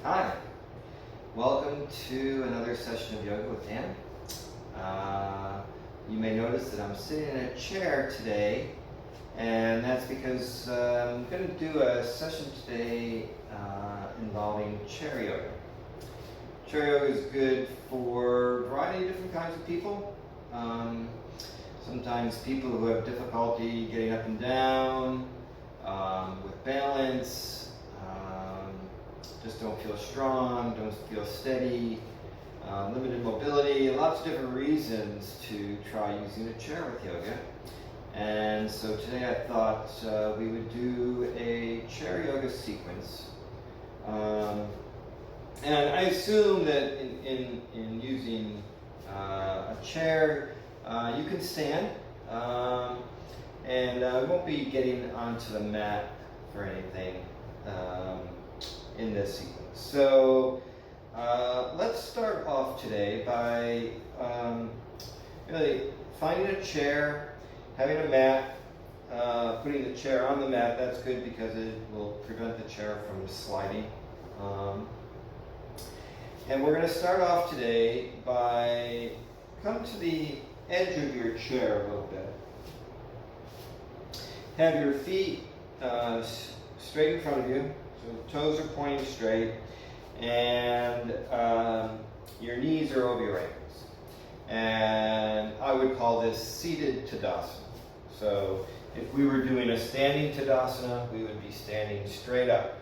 Hi, welcome to another session of yoga with Dan. You may notice that I'm sitting in a chair today, and that's because I'm going to do a session today involving chair yoga. Chair yoga is good for a variety of different kinds of people. Sometimes people who have difficulty getting up and down, with balance, just don't feel strong, don't feel steady, limited mobility, lots of different reasons to try using a chair with yoga. And so today I thought we would do a chair yoga sequence. And I assume that in using a chair, you can stand, and we won't be getting onto the mat for anything in this sequence. So let's start off today by really finding a chair, having a mat, putting the chair on the mat. That's good because it will prevent the chair from sliding. And we're going to start off today by come to the edge of your chair a little bit. Have your feet straight in front of you, so the toes are pointing straight, and your knees are over your ankles. And I would call this seated Tadasana. So if we were doing a standing Tadasana, we would be standing straight up.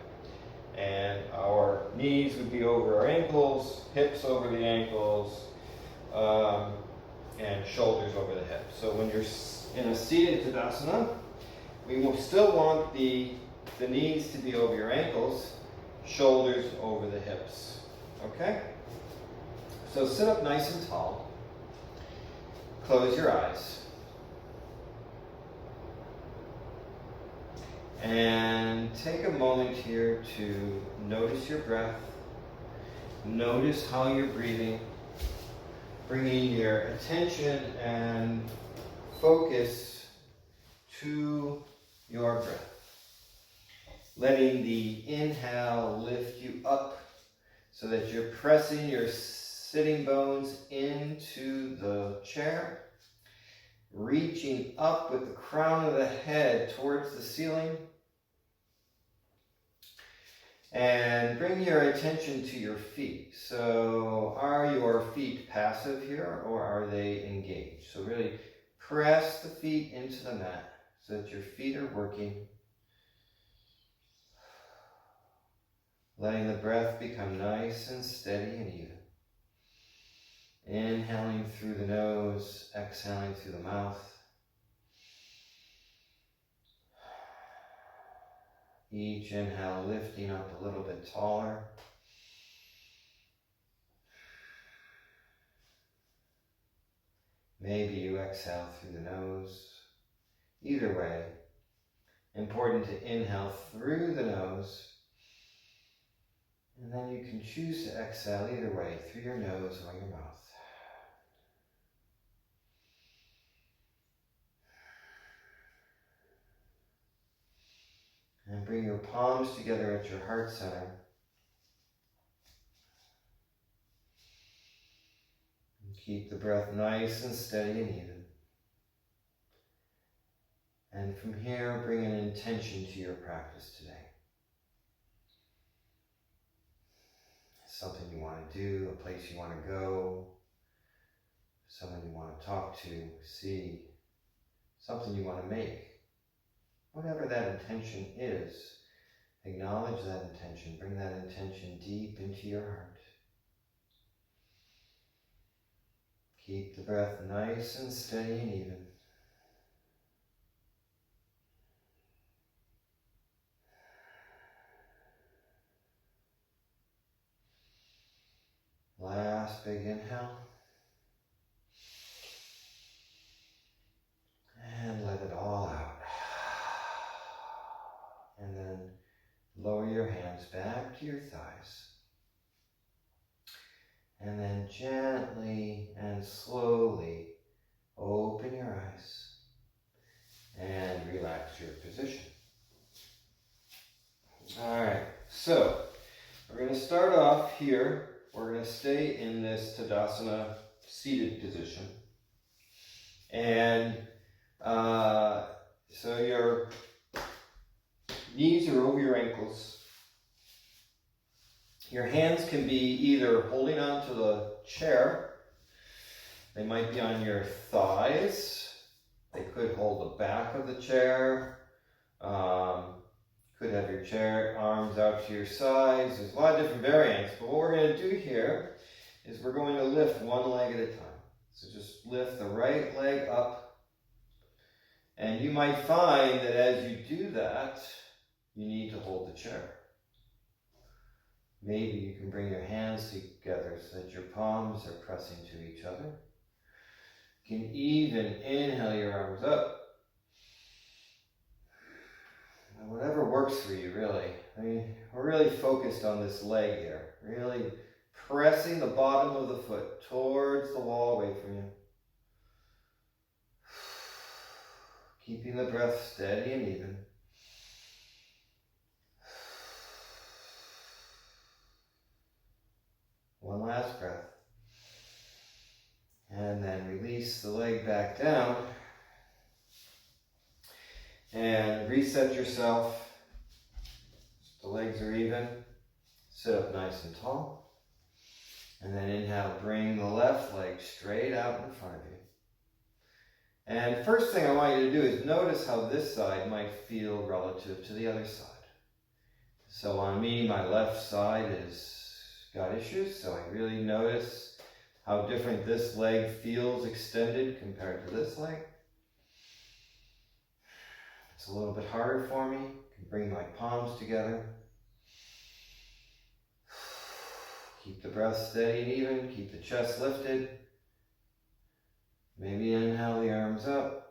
And our knees would be over our ankles, hips over the ankles, and shoulders over the hips. So when you're in a seated Tadasana, we will still want the knees to be over your ankles, shoulders over the hips. Okay? So sit up nice and tall. Close your eyes. And take a moment here to notice your breath. Notice how you're breathing. Bringing your attention and focus to your breath. Letting the inhale lift you up so that you're pressing your sitting bones into the chair. Reaching up with the crown of the head towards the ceiling. And bring your attention to your feet. So are your feet passive here or are they engaged? So really press the feet into the mat so that your feet are working. Letting the breath become nice and steady and even. Inhaling through the nose, exhaling through the mouth. Each inhale lifting up a little bit taller. Maybe you exhale through the nose. Either way, important to inhale through the nose. And then you can choose to exhale either way, through your nose or your mouth. And bring your palms together at your heart center. And keep the breath nice and steady and even. And from here, bring an intention to your practice today. Something you want to do, a place you want to go, someone you want to talk to, see, something you want to make. Whatever that intention is, acknowledge that intention. Bring that intention deep into your heart. Keep the breath nice and steady and even. Last big inhale. And let it all out. And then lower your hands back to your thighs. And then gently and slowly open your eyes and relax your position. All right, so We're going to start off here. We're going to stay in this Tadasana seated position. And so your knees are over your ankles. Your hands can be either holding onto the chair. They might be on your thighs. They could hold the back of the chair. Could have your chair arms out to your sides. There's a lot of different variants. But what we're going to do here is we're going to lift one leg at a time. So just lift the right leg up. And you might find that as you do that, you need to hold the chair. Maybe you can bring your hands together so that your palms are pressing to each other. You can even inhale your arms up. And whatever works for you, really. I mean, we're really focused on this leg here. Really pressing the bottom of the foot towards the wall away from you. Keeping the breath steady and even. One last breath. And then release the leg back down. And reset yourself. The legs are even. Sit up nice and tall. And then inhale, bring the left leg straight out in front of you. And first thing I want you to do is notice how this side might feel relative to the other side. So on me, my left side has got issues, so I really notice how different this leg feels extended compared to this leg. It's a little bit harder for me. I can bring my palms together. Keep the breath steady and even. Keep the chest lifted. Maybe inhale the arms up.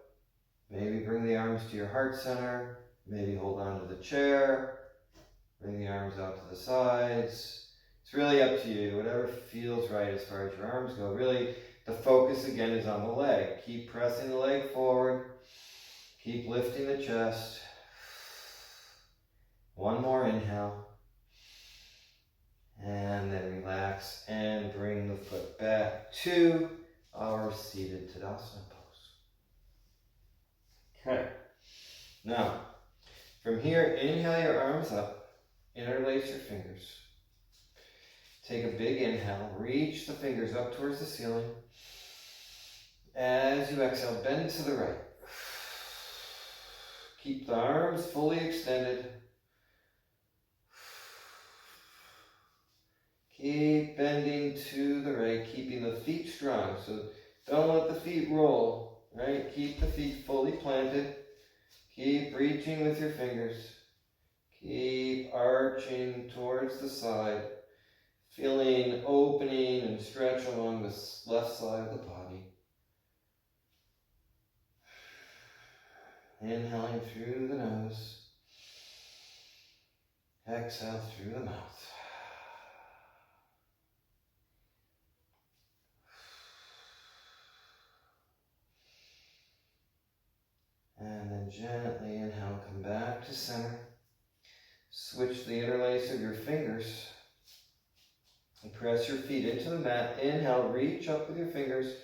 Maybe bring the arms to your heart center. Maybe hold on to the chair. Bring the arms out to the sides. It's really up to you, whatever feels right as far as your arms go. Really, the focus again is on the leg. Keep pressing the leg forward. Keep lifting the chest. One more inhale. And then relax and bring the foot back to our seated Tadasana pose. Okay. Now, from here, inhale your arms up. Interlace your fingers. Take a big inhale. Reach the fingers up towards the ceiling. As you exhale, bend to the right. Keep the arms fully extended. Keep bending to the right, keeping the feet strong. So don't let the feet roll, right? Keep the feet fully planted. Keep reaching with your fingers. Keep arching towards the side. Feeling opening and stretch along the left side of the body. Inhaling through the nose. Exhale through the mouth. And then gently inhale, come back to center. Switch the interlace of your fingers. And press your feet into the mat. Inhale, reach up with your fingers.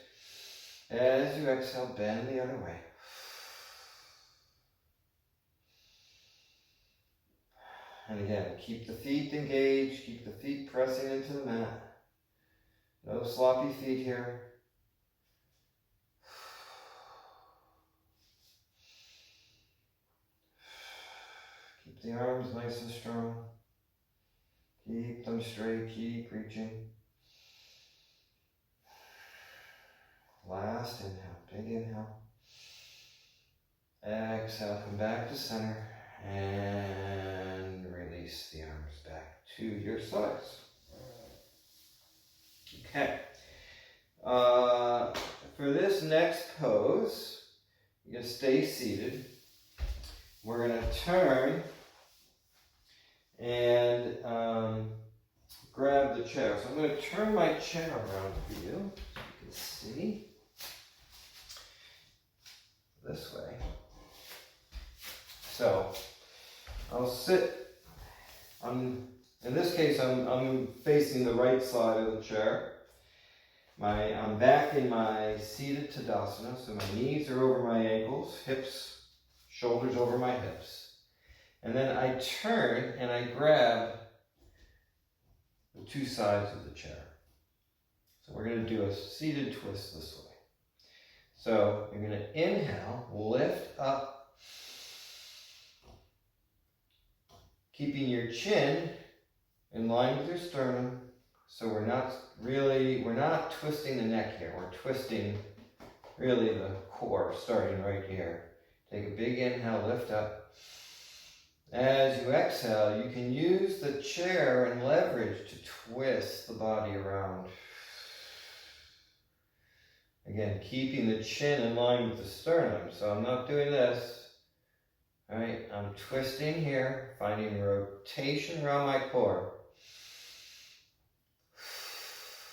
As you exhale, bend the other way. And again, keep the feet engaged. Keep the feet pressing into the mat. No sloppy feet here. Keep the arms nice and strong. Keep them straight, keep reaching. Last inhale, big inhale. Exhale, come back to center and release the arms back to your sides. Okay. For this next pose, you're going to stay seated. We're going to turn and grab the chair. So I'm going to turn my chair around for you, so you can see. This way. So I'll sit on In this case, I'm facing the right side of the chair. I'm back in my seated Tadasana, so my knees are over my ankles, hips, shoulders over my hips. And then I turn and I grab the two sides of the chair. So we're going to do a seated twist this way. So you're going to inhale, lift up, keeping your chin in line with your sternum. So we're not twisting the neck here. We're twisting really the core, starting right here. Take a big inhale, lift up. As you exhale, you can use the chair and leverage to twist the body around. Again, keeping the chin in line with the sternum. So I'm not doing this. All right, I'm twisting here, finding rotation around my core.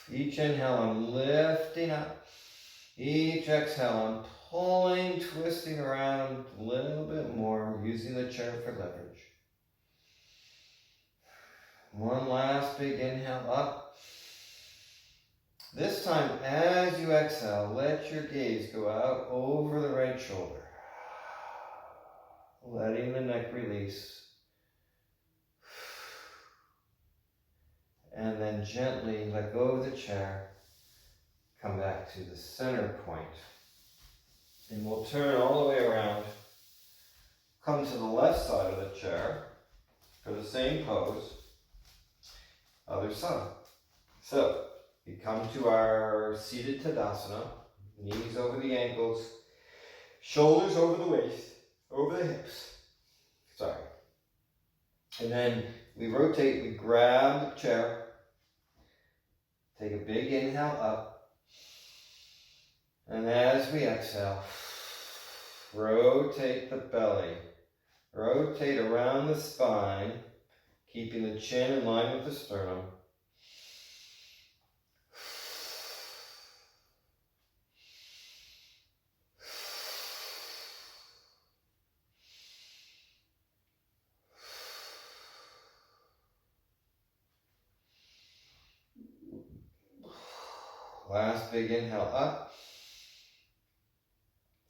Each inhale, I'm lifting up. Each exhale, I'm pulling, twisting around a little bit more, using the chair for leverage. One last big inhale up. This time, as you exhale, let your gaze go out over the right shoulder. Letting the neck release. And then gently let go of the chair. Come back to the center point. And we'll turn all the way around. Come to the left side of the chair for the same pose. Other side. So, we come to our seated Tadasana. Knees over the ankles. Shoulders over the waist. Over the hips. Sorry. And then we rotate, we grab the chair. Take a big inhale up. And as we exhale, rotate the belly. Rotate around the spine, keeping the chin in line with the sternum. Last big inhale up.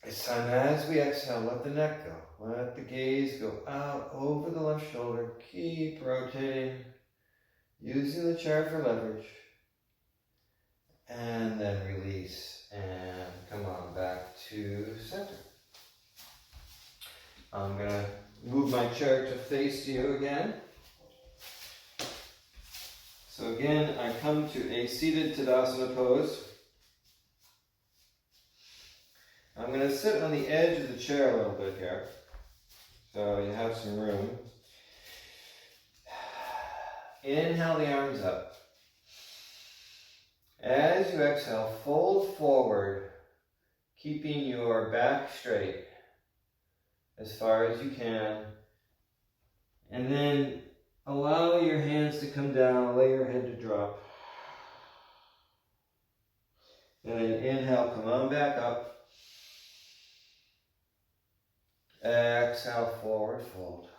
This time as we exhale, let the neck go. Let the gaze go out over the left shoulder. Keep rotating, using the chair for leverage. And then release and come on back to center. I'm going to move my chair to face you again. So again, I come to a seated Tadasana pose. I'm going to sit on the edge of the chair a little bit here, so you have some room. Inhale the arms up. As you exhale, fold forward, keeping your back straight as far as you can. And then allow your hands to come down, allow your head to drop. And then inhale, come on back up. Exhale, forward fold.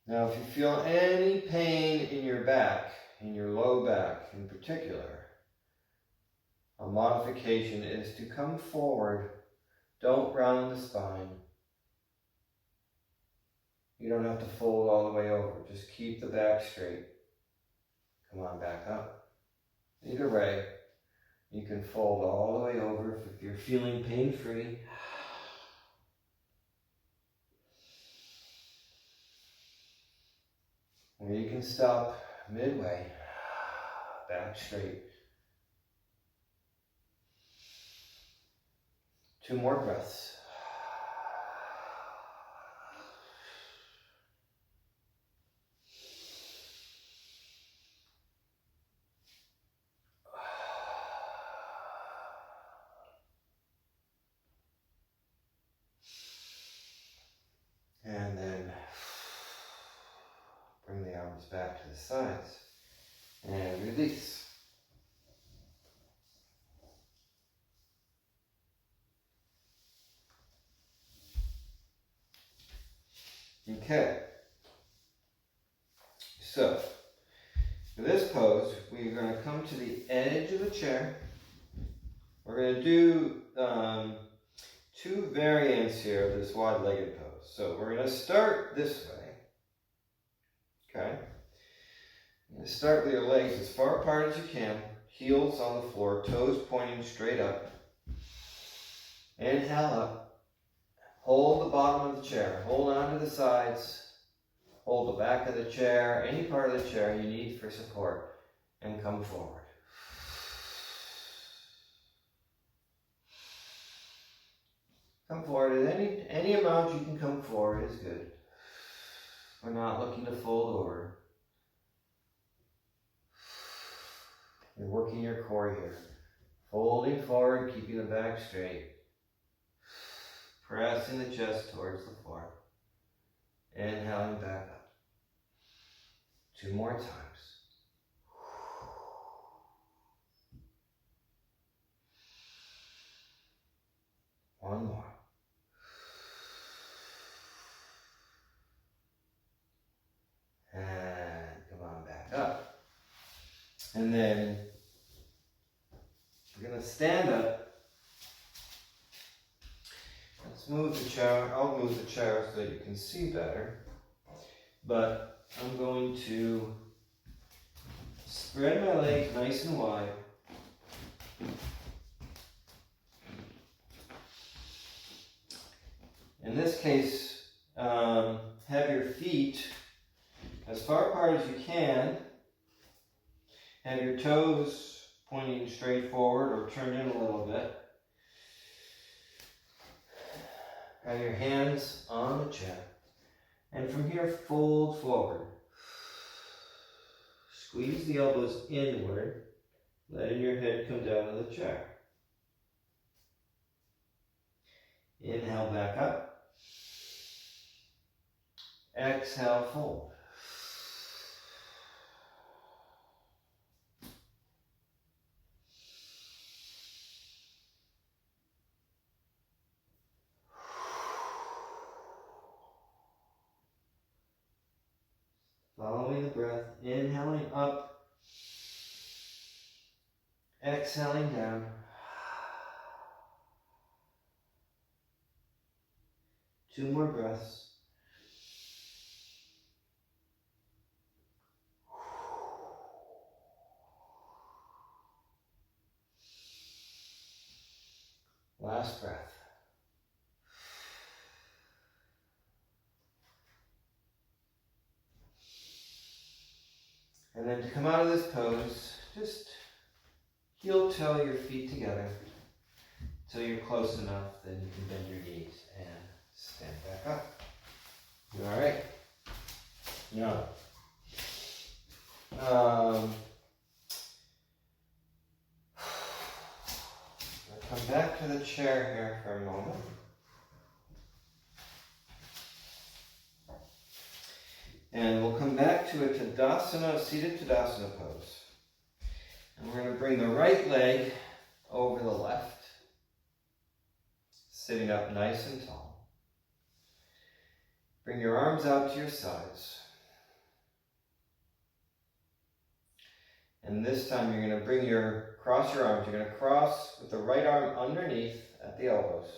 Now, if you feel any pain in your back, in your low back in particular, a modification is to come forward. Don't round the spine. You don't have to fold all the way over. Just keep the back straight. Come on back up. Either way, you can fold all the way over if you're feeling pain-free. Or you can stop midway, back straight. 2 more breaths. And then bring the arms back to the sides and release. Okay. So, for this pose, we're going to come to the edge of the chair. We're going to do two variants here of this wide-legged pose. So we're going to start this way. Okay. You're going to start with your legs as far apart as you can, heels on the floor, toes pointing straight up. Inhale up. Hold the bottom of the chair. Hold on to the sides. Hold the back of the chair, any part of the chair you need for support, and come forward. Come forward at any amount you can come forward is good. We're not looking to fold over. You're working your core here. Folding forward, keeping the back straight. Pressing the chest towards the floor. Inhaling back up. 2 more times. One more. And come on back up. And then we're going to stand up. Let's move the chair. I'll move the chair so that you can see better. But I'm going to spread my legs nice and wide. In this case, have your feet as far apart as you can. Have your toes pointing straight forward or turned in a little bit. Have your hands on the chair. And from here, fold forward. Squeeze the elbows inward, letting your head come down to the chair. Inhale back up. Exhale, fold. Following the breath, inhaling up, exhaling down. Two more breaths. Last breath. And then to come out of this pose, just heel toe your feet together until you're close enough, then you can bend your knees and stand back up. All right. Now, I'll come back to the chair here for a moment. And we'll come back to a Tadasana, seated Tadasana pose. And we're going to bring the right leg over the left, sitting up nice and tall. Bring your arms out to your sides. And this time you're going to cross your arms. You're going to cross with the right arm underneath at the elbows.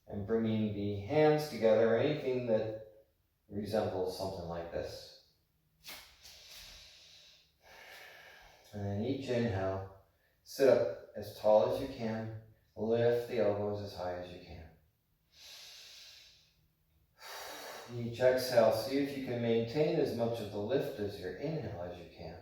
And bringing the hands together, anything that resembles something like this. And then each inhale, sit up as tall as you can. Lift the elbows as high as you can. Each exhale, see if you can maintain as much of the lift as your inhale as you can.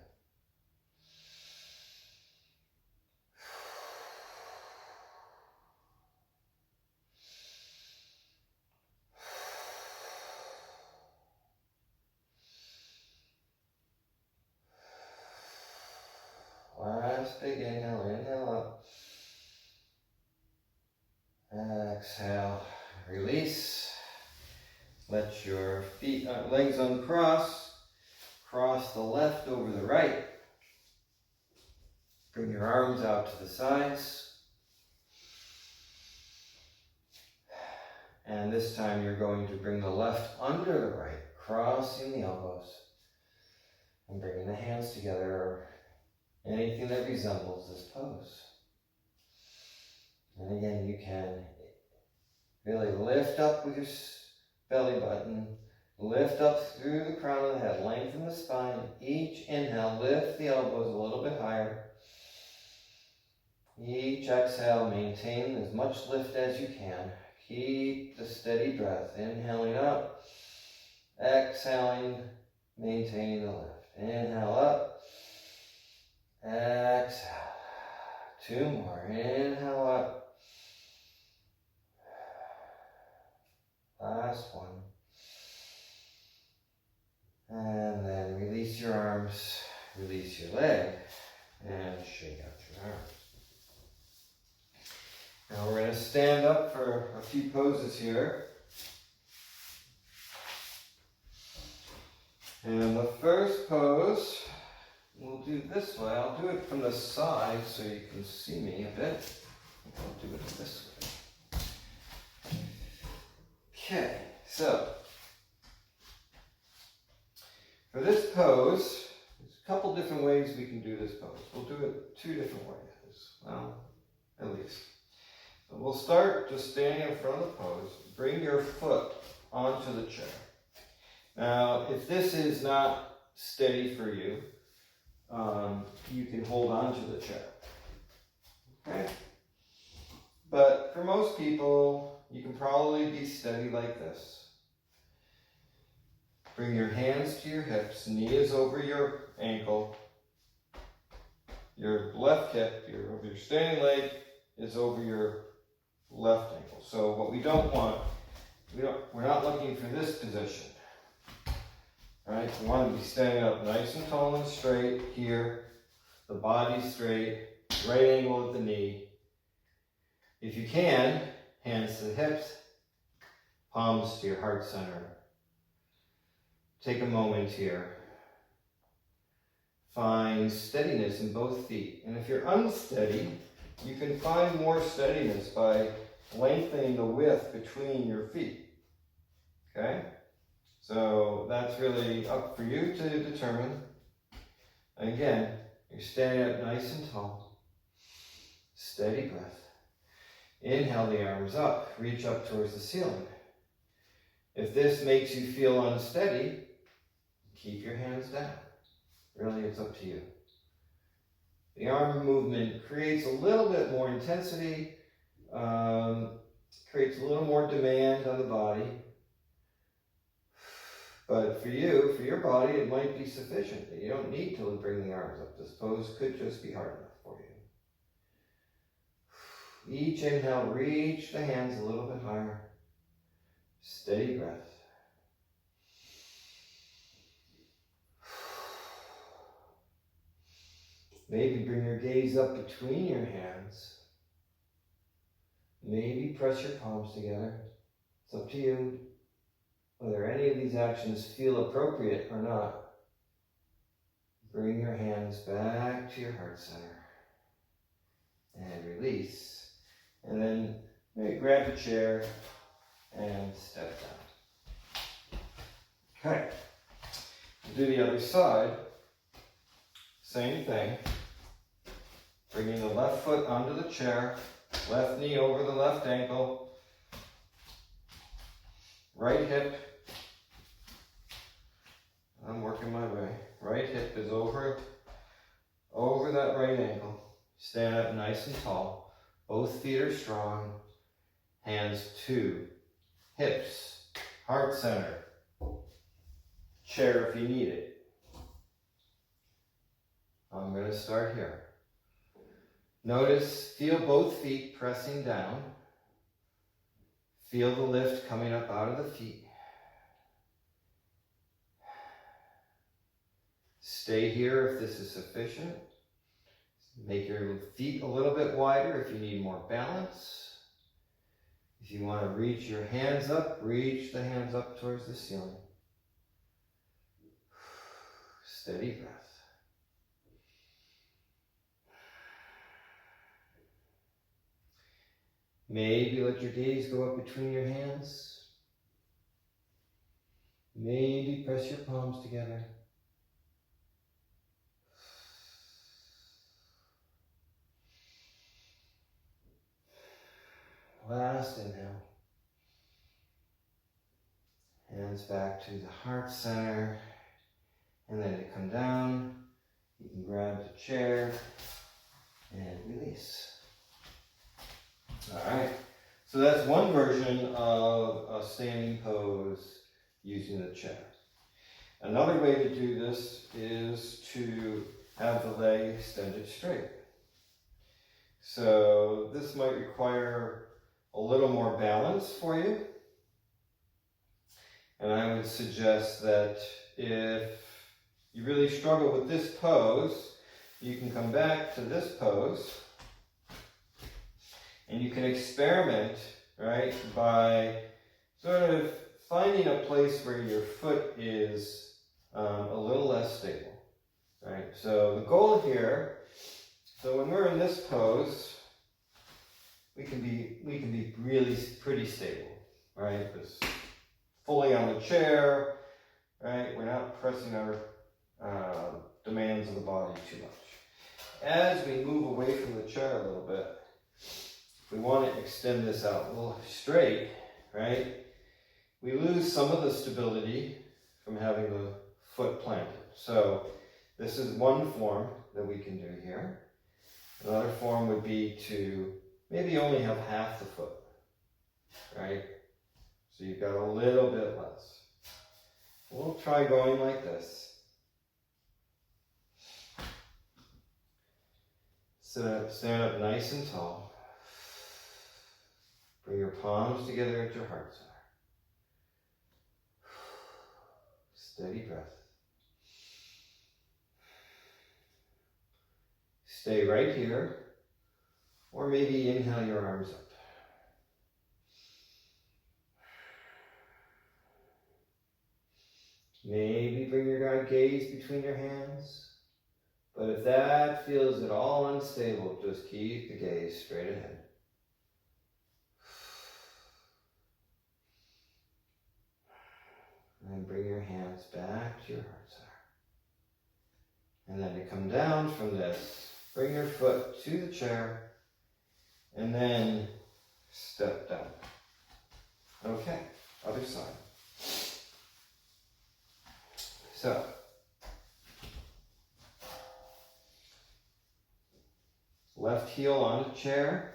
Last big inhale, inhale up. Exhale, release. Let your feet, legs uncross. Cross the left over the right. Bring your arms out to the sides. And this time you're going to bring the left under the right, crossing the elbows, and bringing the hands together, or anything that resembles this pose. And again, you can really lift up with your belly button, lift up through the crown of the head, lengthen the spine. Each inhale, lift the elbows a little bit higher. Each exhale, maintain as much lift as you can. Keep the steady breath. Inhaling up, exhaling, maintaining the lift. Inhale up, exhale. 2 more. Inhale up. Last one. And then release your arms, release your leg, and shake out your arms. Now we're going to stand up for a few poses here. And the first pose, we'll do this way. I'll do it from the side so you can see me a bit. I'll do it this way. Okay, so for this pose, there's a couple different ways we can do this pose. We'll do it 2 different ways. Well, at least. So we'll start just standing in front of the pose. Bring your foot onto the chair. Now, if this is not steady for you, you can hold on to the chair. Okay? But for most people, you can probably be steady like this. Bring your hands to your hips, knee is over your ankle. Your left hip, your standing leg is over your left ankle. So what we don't want, we're not looking for this position. Right? We want to be standing up nice and tall and straight here. The body straight, right angle at the knee. If you can, hands to the hips, palms to your heart center. Take a moment here. Find steadiness in both feet. And if you're unsteady, you can find more steadiness by lengthening the width between your feet. Okay? So that's really up for you to determine. Again, you're standing up nice and tall. Steady breath. Inhale the arms up. Reach up towards the ceiling. If this makes you feel unsteady, keep your hands down. Really, it's up to you. The arm movement creates a little bit more intensity, creates a little more demand on the body. But for you, for your body, it might be sufficient. You don't need to bring the arms up. This pose could just be hard enough for you. Each inhale, reach the hands a little bit higher. Steady breath. Maybe bring your gaze up between your hands. Maybe press your palms together. It's up to you whether any of these actions feel appropriate or not. Bring your hands back to your heart center. And release. And then maybe grab a chair and step down. Okay. Do the other side. Same thing. Bringing the left foot onto the chair, left knee over the left ankle, right hip. I'm working my way. Right hip is over that right ankle. Stand up nice and tall. Both feet are strong. Hands to hips, heart center, chair if you need it. I'm going to start here. Notice, feel both feet pressing down. Feel the lift coming up out of the feet. Stay here if this is sufficient. Make your feet a little bit wider if you need more balance. If you want to reach your hands up, reach the hands up towards the ceiling. Steady breath. Maybe let your gaze go up between your hands. Maybe press your palms together. Last inhale. Hands back to the heart center. And then to come down, you can grab the chair and release. All right. So that's one version of a standing pose using the chair. Another way to do this is to have the leg extended straight. So this might require a little more balance for you. And I would suggest that if you really struggle with this pose, you can come back to this pose and you can experiment, right, by sort of finding a place where your foot is a little less stable, right? So the goal here, so when we're in this pose, we can be really pretty stable, right? Just fully on the chair, right? We're not pressing our demands of the body too much. As we move away from the chair a little bit, if we want to extend this out a little straight, right? We lose some of the stability from having the foot planted. So this is one form that we can do here. Another form would be to maybe only have half the foot, right? So you've got a little bit less. We'll try going like this. Stand up nice and tall. Bring your palms together at your heart center. Steady breath. Stay right here, or maybe inhale your arms up. Maybe bring your gaze between your hands, but if that feels at all unstable, just keep the gaze straight ahead. And then bring your hands back to your heart center. And then to come down from this, bring your foot to the chair, and then step down. Okay, other side. So, left heel on the chair,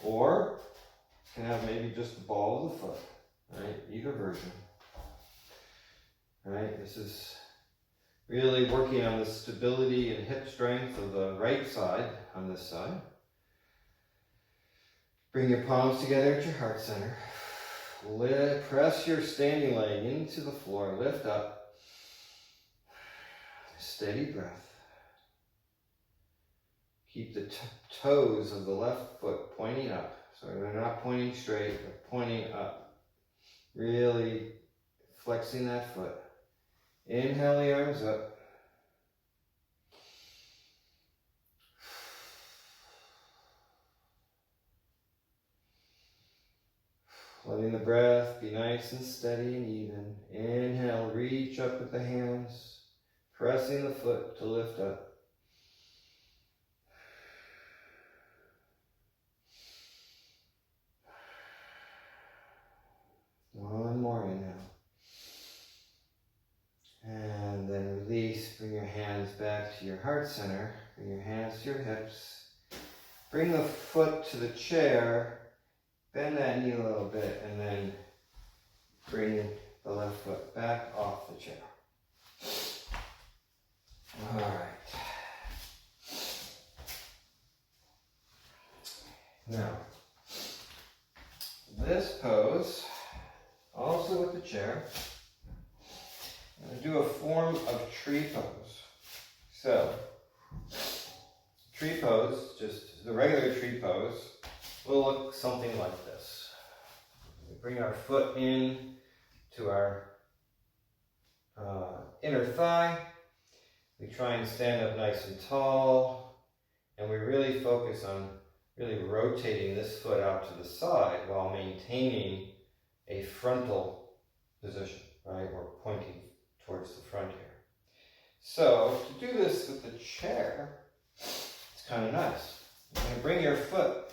or you can have maybe just the ball of the foot, right? Either version. Right? This is really working on the stability and hip strength of the right side on this side. Bring your palms together at your heart center. Press your standing leg into the floor. Lift up. Steady breath. Keep the toes of the left foot pointing up. So they're not pointing straight, they're pointing up. Really flexing that foot. Inhale the arms up. Letting the breath be nice and steady and even. Inhale, reach up with the hands, pressing the foot to lift up. One more inhale. And then release, bring your hands back to your heart center, bring your hands to your hips. Bring the foot to the chair, bend that knee a little bit, and then bring the left foot back off the chair. All right. Now, this pose, also with the chair, I'm going to do a form of tree pose. So, tree pose, just the regular tree pose, will look something like this. We bring our foot in to our inner thigh. We try and stand up nice and tall, and we really focus on really rotating this foot out to the side while maintaining a frontal position, right? We're pointing towards the front here. So to do this with the chair, it's kind of nice. You're going to bring your foot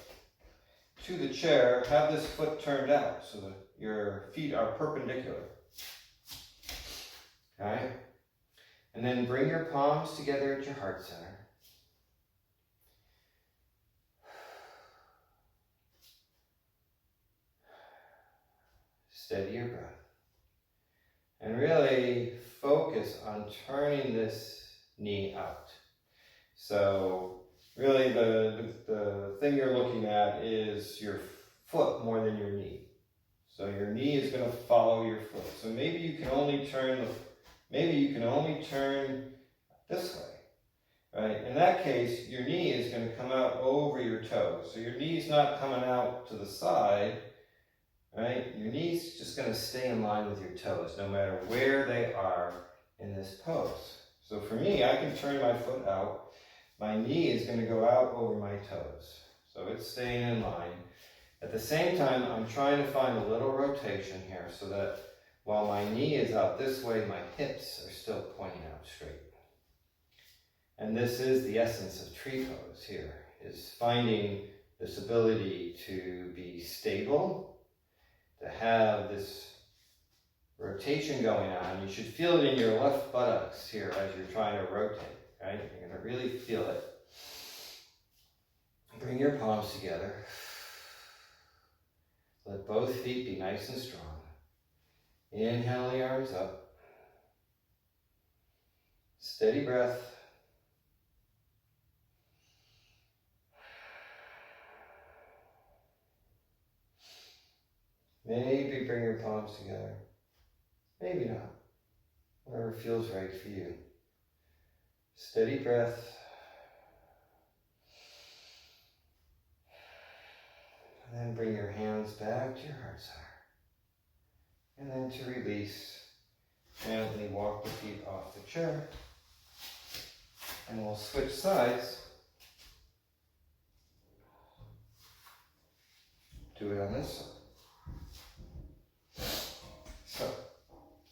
to the chair, have this foot turned out so that your feet are perpendicular. Okay? And then bring your palms together at your heart center. Steady your breath. And really focus on turning this knee out. So really the thing you're looking at is your foot more than your knee. So your knee is going to follow your foot. So maybe you can only turn this way. Right? In that case, your knee is going to come out over your toes. So your knee's not coming out to the side. Right? Your knee's just going to stay in line with your toes, no matter where they are in this pose. So for me, I can turn my foot out. My knee is going to go out over my toes. So it's staying in line. At the same time, I'm trying to find a little rotation here so that while my knee is out this way, my hips are still pointing out straight. And this is the essence of tree pose here, is finding this ability to be stable, to have this rotation going on. You should feel it in your left buttocks here as you're trying to rotate, right? You're going to really feel it. Bring your palms together. Let both feet be nice and strong. Inhale the arms up. Steady breath. Maybe bring your palms together. Maybe not. Whatever feels right for you. Steady breath. And then bring your hands back to your heart center. And then to release, gently walk the feet off the chair. And we'll switch sides. Do it on this side. So,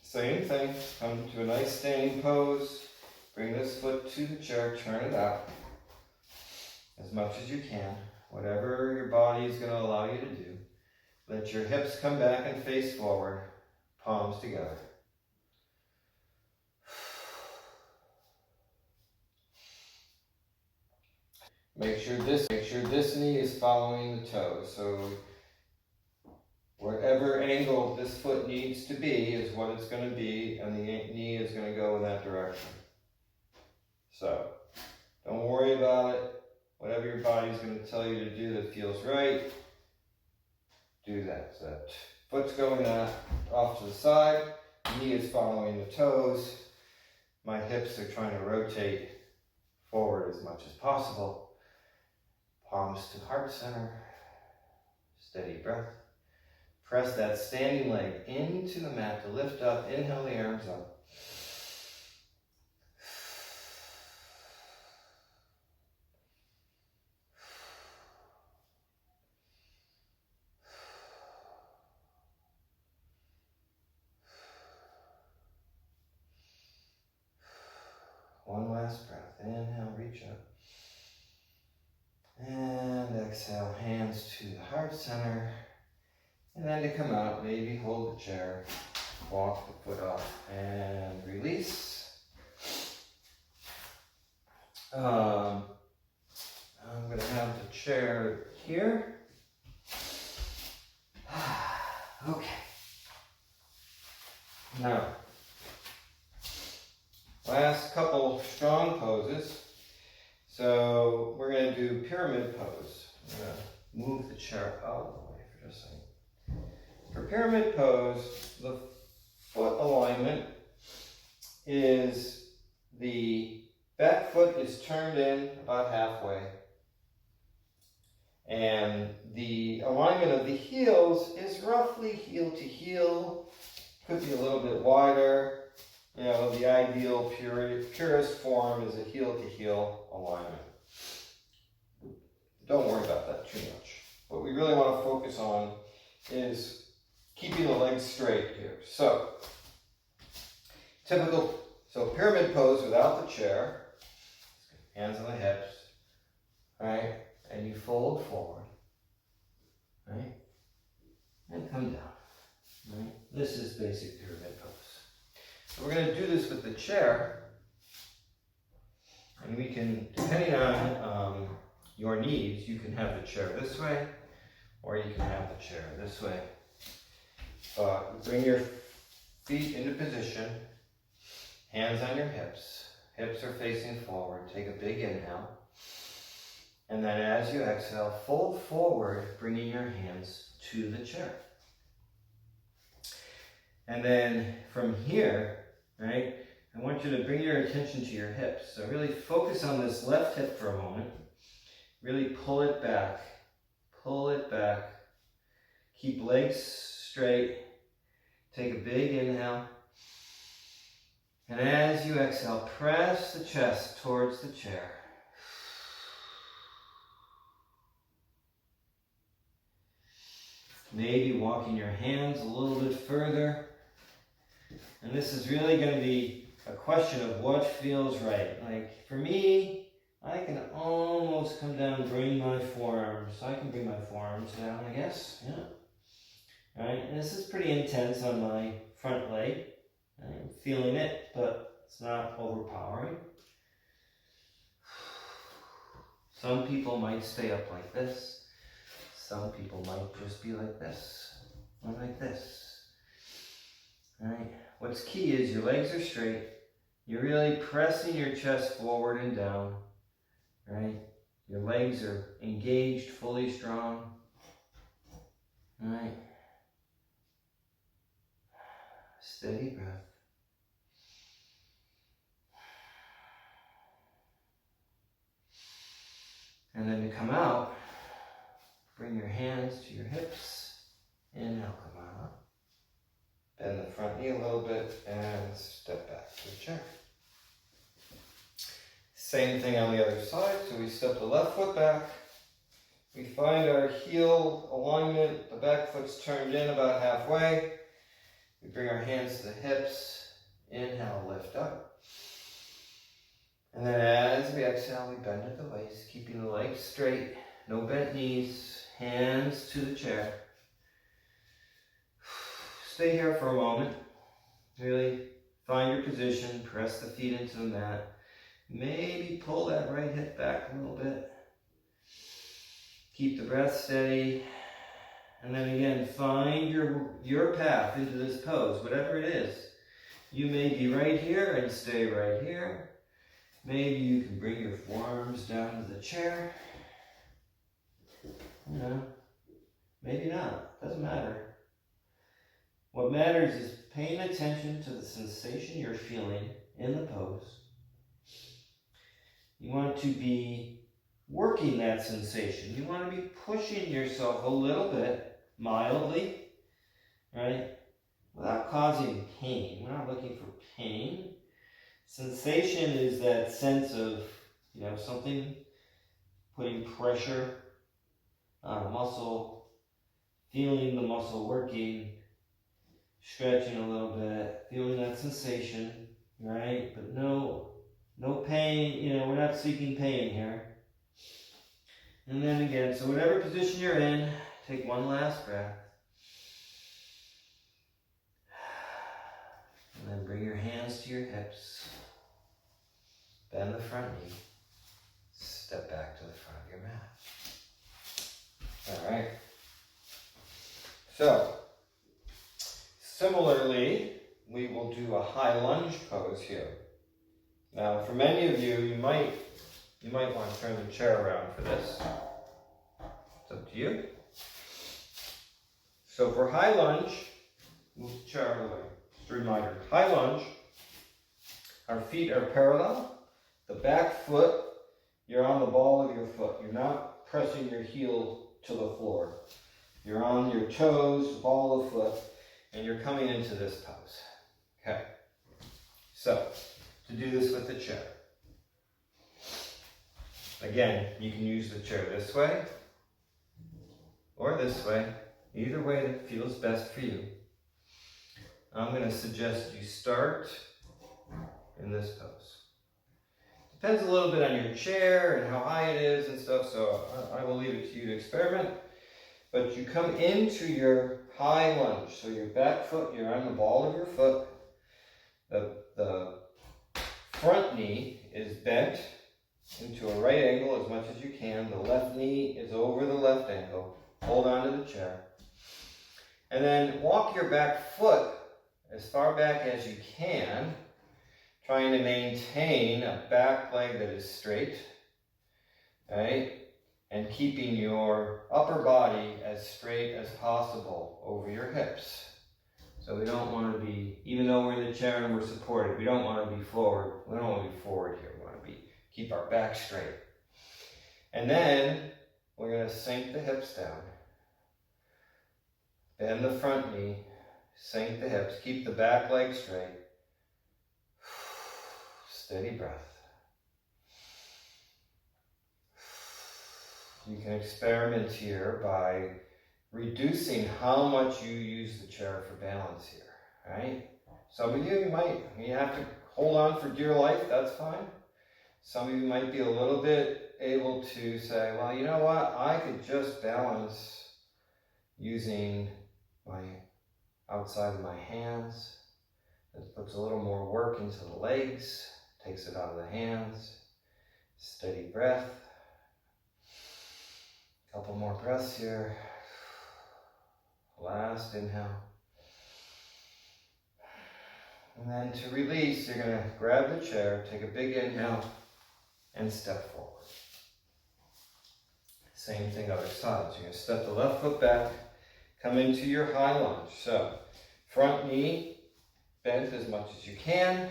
same thing, come to a nice standing pose, bring this foot to the chair, turn it out as much as you can, whatever your body is going to allow you to do. Let your hips come back and face forward, palms together. Make sure this knee is following the toes, so whatever angle this foot needs to be is what it's going to be, and the knee is going to go in that direction. So, don't worry about it. Whatever your body's going to tell you to do that feels right, do that. So that foot's going off to the side, knee is following the toes, my hips are trying to rotate forward as much as possible. Palms to heart center, steady breath. Press that standing leg into the mat to lift up. Inhale the arms up. One last breath. Inhale, reach up. And exhale, hands to the heart center. And then to come out, maybe hold the chair, walk the foot off, and release. I'm going to have the chair here. Okay. Now, last couple strong poses. So we're going to do pyramid pose. I'm going to move the chair out of the way for just a second. For pyramid pose, the foot alignment is the back foot is turned in about halfway. And the alignment of the heels is roughly heel to heel. Could be a little bit wider. You know, the ideal purest form is a heel to heel alignment. don't worry about that too much. What we really want to focus on is keeping the legs straight here. So, pyramid pose without the chair. Hands on the hips, right? And you fold forward, right? And come down, right? This is basic pyramid pose. So we're going to do this with the chair. And we can, depending on your needs, you can have the chair this way, or you can have the chair this way. Bring your feet into position, hands on your hips. Hips are facing forward. Take a big inhale. And then as you exhale, fold forward, bringing your hands to the chair. And then from here, right, I want you to bring your attention to your hips. So really focus on this left hip for a moment. Really pull it back. Pull it back. Keep legs straight. Take a big inhale. And as you exhale, press the chest towards the chair. Maybe walking your hands a little bit further. And this is really going to be a question of what feels right. Like for me, I can almost come down and bring my forearms. I can bring my forearms down, I guess. Yeah. All right. And this is pretty intense on my front leg. I'm feeling it, but it's not overpowering. Some people might stay up like this. Some people might just be like this, or like this. All right. What's key is your legs are straight. You're really pressing your chest forward and down. Right? Your legs are engaged, fully strong. All right. Steady breath. And then to come out, bring your hands to your hips. Inhale, come out. Bend the front knee a little bit and step back to the chair. Same thing on the other side. So we step the left foot back. We find our heel alignment. The back foot's turned in about halfway. We bring our hands to the hips. Inhale, lift up. And then as we exhale, we bend at the waist, keeping the legs straight, no bent knees, hands to the chair. Stay here for a moment. Really find your position, press the feet into the mat. Maybe pull that right hip back a little bit. Keep the breath steady. And then again, find your path into this pose, whatever it is. You may be right here and stay right here. Maybe you can bring your forearms down to the chair. You know, maybe not. Doesn't matter. What matters is paying attention to the sensation you're feeling in the pose. You want to be working that sensation. You want to be pushing yourself a little bit, mildly, right? Without causing pain. We're not looking for pain. Sensation is that sense of, something putting pressure on a muscle, feeling the muscle working, stretching a little bit, feeling that sensation, right? But no pain, we're not seeking pain here. And then again, so whatever position you're in, take one last breath. And then bring your hands to your hips. Bend the front knee. Step back to the front of your mat. All right. So, similarly, we will do a high lunge pose here. Now, for many of you, you might want to turn the chair around for this. It's up to you. So for high lunge, move the chair out of the way. Just a reminder, high lunge, our feet are parallel. The back foot, you're on the ball of your foot. You're not pressing your heel to the floor. You're on your toes, ball of foot, and you're coming into this pose. Okay. So, to do this with the chair. Again, you can use the chair this way or this way, either way that feels best for you. I'm going to suggest you start in this pose. Depends a little bit on your chair and how high it is and stuff, so I will leave it to you to experiment. But you come into your high lunge, so your back foot, you're on the ball of your foot. The front knee is bent into a right angle as much as you can. The left knee is over the left ankle. Hold on to the chair. And then walk your back foot as far back as you can, trying to maintain a back leg that is straight, right? And keeping your upper body as straight as possible over your hips. So we don't want to be, even though we're in the chair and we're supported, we don't want to be forward. We don't want to be forward here. We want to keep our back straight. And then we're going to sink the hips down. Bend the front knee, sink the hips, keep the back leg straight. Steady breath. You can experiment here by reducing how much you use the chair for balance here, right? Some of you have to hold on for dear life, that's fine. Some of you might be a little bit able to say, well, you know what? I could just balance using my outside of my hands. It puts a little more work into the legs, takes it out of the hands. Steady breath. Couple more breaths here. Last inhale. And then to release, you're going to grab the chair, take a big inhale, and step forward. Same thing other side. So you're going to step the left foot back, come into your high lunge. So front knee bent as much as you can.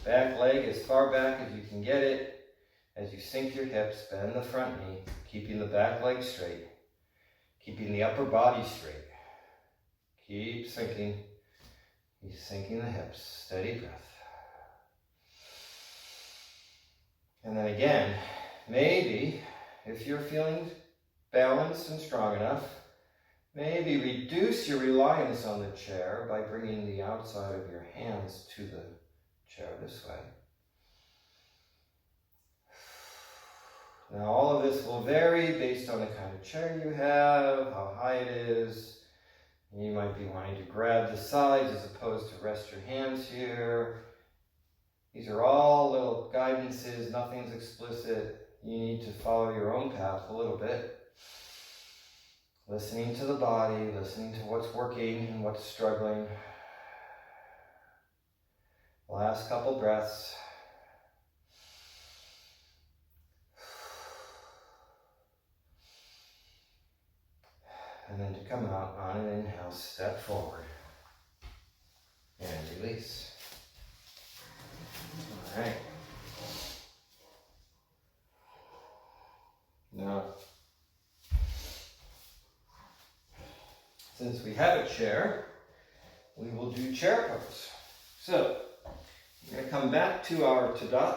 Back leg as far back as you can get it. As you sink your hips, bend the front knee, keeping the back leg straight, keeping the upper body straight. Keep sinking. Keep sinking the hips. Steady breath. And then again, maybe if you're feeling balanced and strong enough, maybe reduce your reliance on the chair by bringing the outside of your hands to the chair this way. Now all of this will vary based on the kind of chair you have, how high it is. You might be wanting to grab the sides as opposed to rest your hands here. These are all little guidances, nothing's explicit. You need to follow your own path a little bit. Listening to the body, listening to what's working and what's struggling. Last couple breaths. And then to come out on an inhale, step forward and release. All right. Now, since we have a chair, we will do chair pose. So, we're going to come back to our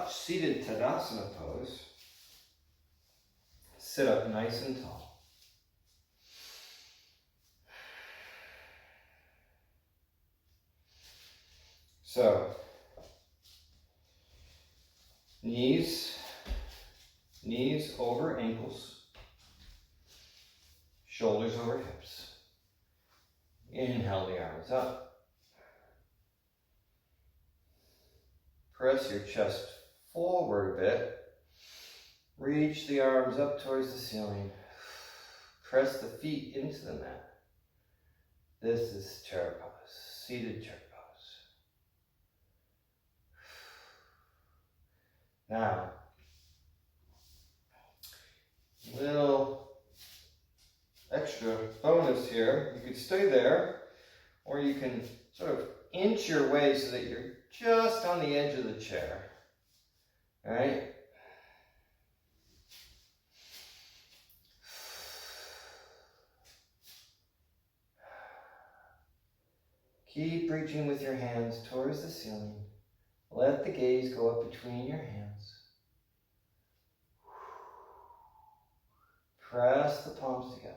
seated Tadasana pose. Sit up nice and tall. So, knees over ankles, shoulders over hips. Inhale the arms up. Press your chest forward a bit. Reach the arms up towards the ceiling. Press the feet into the mat. This is chair pose, seated chair pose. Now, little extra bonus here. You could stay there, or you can sort of inch your way so that you're just on the edge of the chair. All right? Keep reaching with your hands towards the ceiling. Let the gaze go up between your hands. Press the palms together.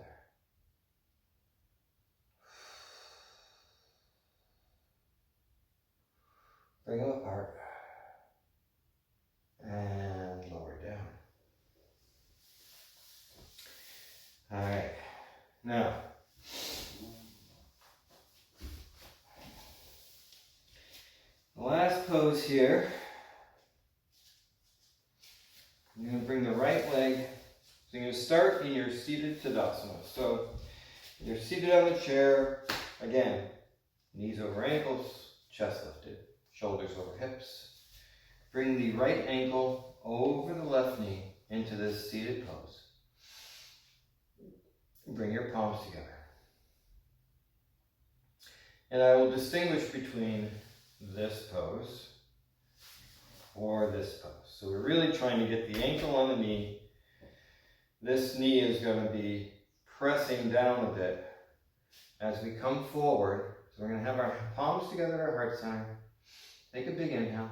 Bring them apart. And lower down. All right. Now, the last pose here, you're going to bring the right leg. So you're going to start in your seated Tadasana. So you're seated on the chair. Again, knees over ankles, chest lifted, shoulders over hips. Bring the right ankle over the left knee into this seated pose. Bring your palms together. And I will distinguish between this pose or this pose. So we're really trying to get the ankle on the knee. This knee is going to be pressing down a bit as we come forward. So we're going to have our palms together at our heart center. Take a big inhale.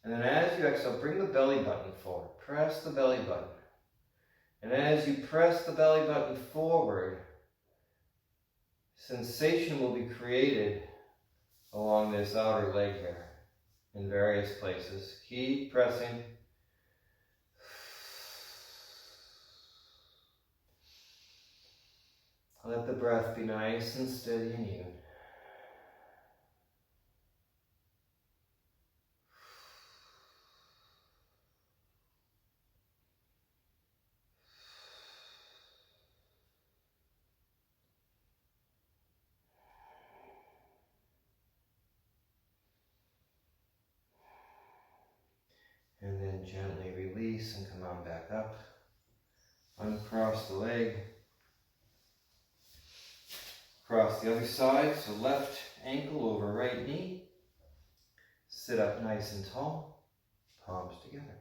And then as you exhale, bring the belly button forward. Press the belly button. And as you press the belly button forward, sensation will be created along this outer leg here in various places. Keep pressing. Let the breath be nice and steady and even. And then gently release and come on back up. Uncross the leg. Cross the other side, so left ankle over right knee. Sit up nice and tall, palms together.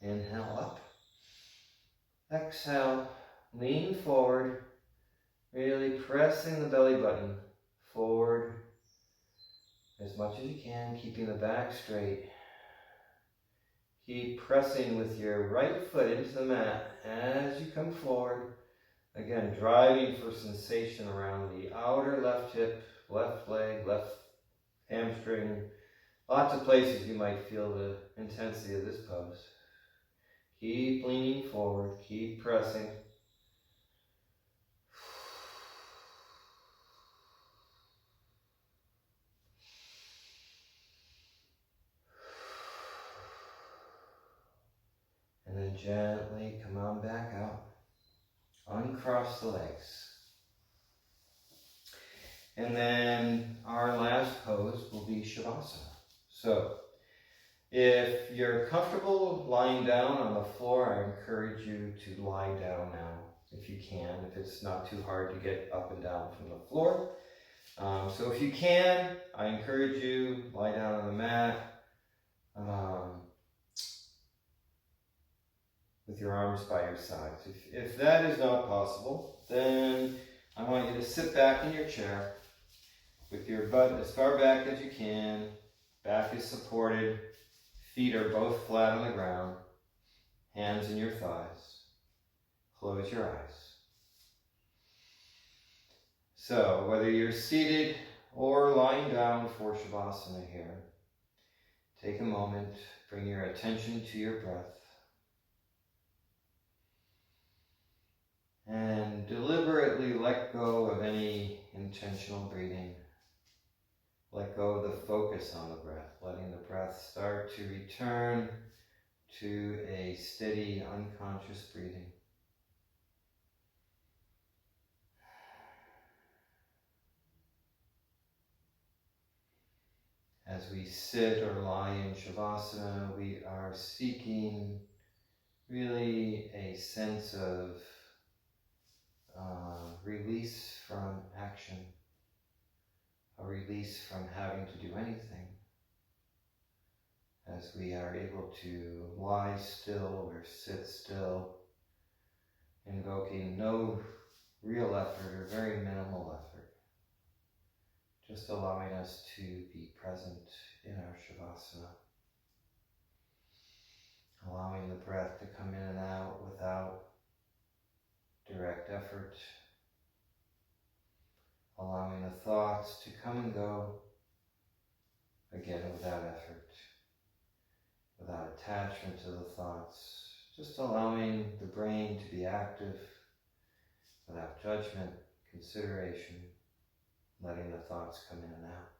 Inhale up. Exhale, lean forward, really pressing the belly button forward as much as you can, keeping the back straight. Keep pressing with your right foot into the mat as you come forward. Again, driving for sensation around the outer left hip, left leg, left hamstring. Lots of places you might feel the intensity of this pose. Keep leaning forward, keep pressing. And then gently come on back out. Uncross the legs. And then our last pose will be Shavasana. So, if you're comfortable lying down on the floor, I encourage you to lie down now, if you can, if it's not too hard to get up and down from the floor. So if you can, I encourage you, lie down on the mat, with your arms by your sides. If that is not possible, then I want you to sit back in your chair with your butt as far back as you can. Back is supported. Feet are both flat on the ground. Hands in your thighs. Close your eyes. So, whether you're seated or lying down for Shavasana here, take a moment, bring your attention to your breath. And deliberately let go of any intentional breathing. Let go of the focus on the breath, letting the breath start to return to a steady, unconscious breathing. As we sit or lie in Shavasana, we are seeking really a sense of release from action, a release from having to do anything, as we are able to lie still or sit still, invoking no real effort or very minimal effort, just allowing us to be present in our Shavasana. allowing the breath to come in and out without direct effort, allowing the thoughts to come and go, again without effort, without attachment to the thoughts, just allowing the brain to be active without judgment, consideration, letting the thoughts come in and out.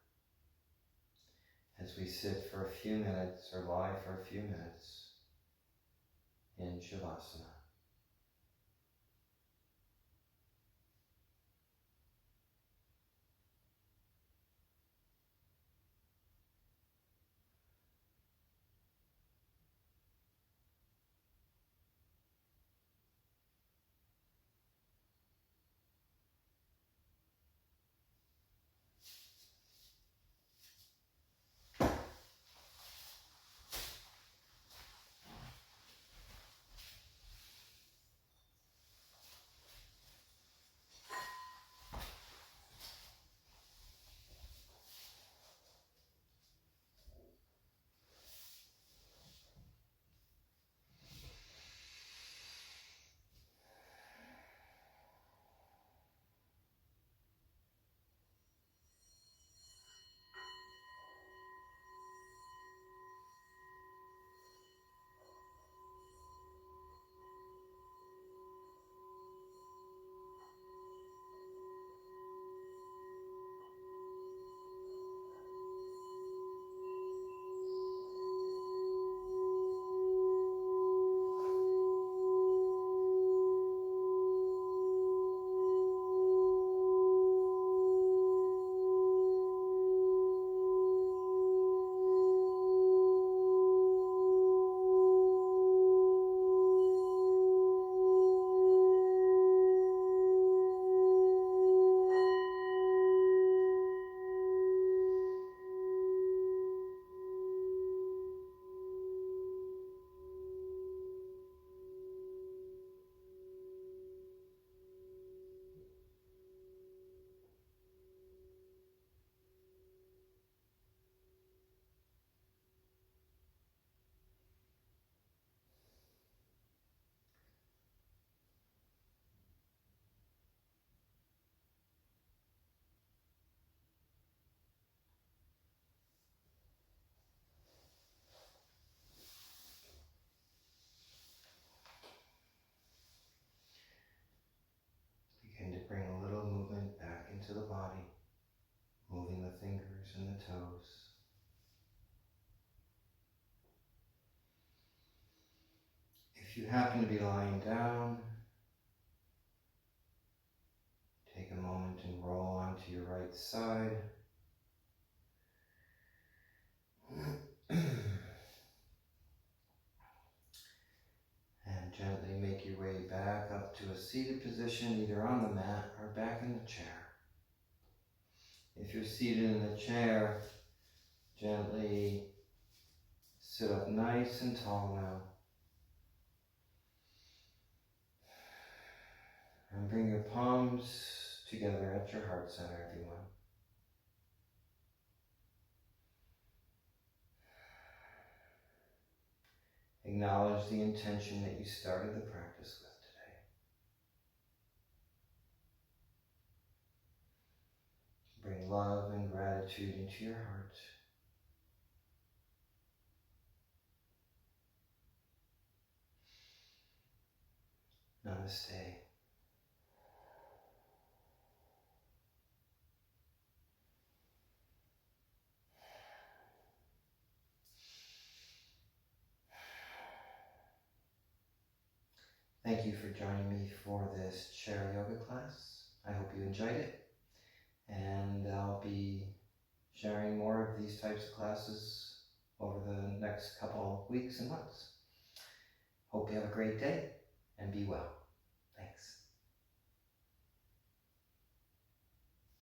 As we sit for a few minutes or lie for a few minutes in Shavasana. Begin to bring a little movement back into the body, moving the fingers and the toes. If you happen to be lying down, take a moment and roll onto your right side. And gently make your way back up to a seated position, either on the mat or back in the chair. If you're seated in the chair, gently sit up nice and tall now. And bring your palms together at your heart center, everyone. Acknowledge the intention that you started the practice with today. Bring love and gratitude into your heart. Namaste. Thank you for joining me for this chair yoga class. I hope you enjoyed it. And I'll be sharing more of these types of classes over the next couple of weeks and months. Hope you have a great day and be well. Thanks.